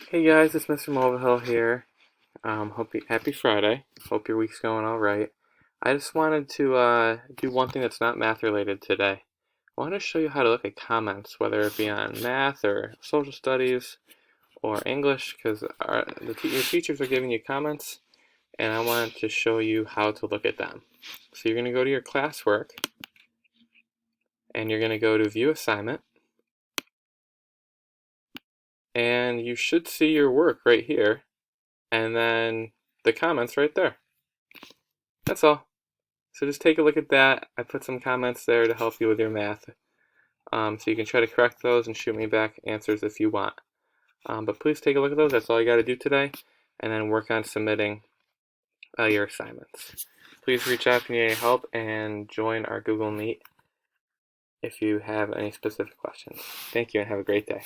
Hey guys, it's Mr. Mulvihill here. Happy Friday. Hope your week's going all right. I just wanted to do one thing that's not math related today. I want to show you how to look at comments, whether it be on math or social studies or English, because your teachers are giving you comments, and I want to show you how to look at them. So you're going to go to your classwork, and you're going to go to View Assignment, and you should see your work right here, and then the comments right there. That's all. So just take a look at that. I put some comments there to help you with your math. So you can try to correct those and shoot me back answers if you want. But please take a look at those. That's all you got to do today. And then work on submitting your assignments. Please reach out if you need any help and join our Google Meet if you have any specific questions. Thank you and have a great day.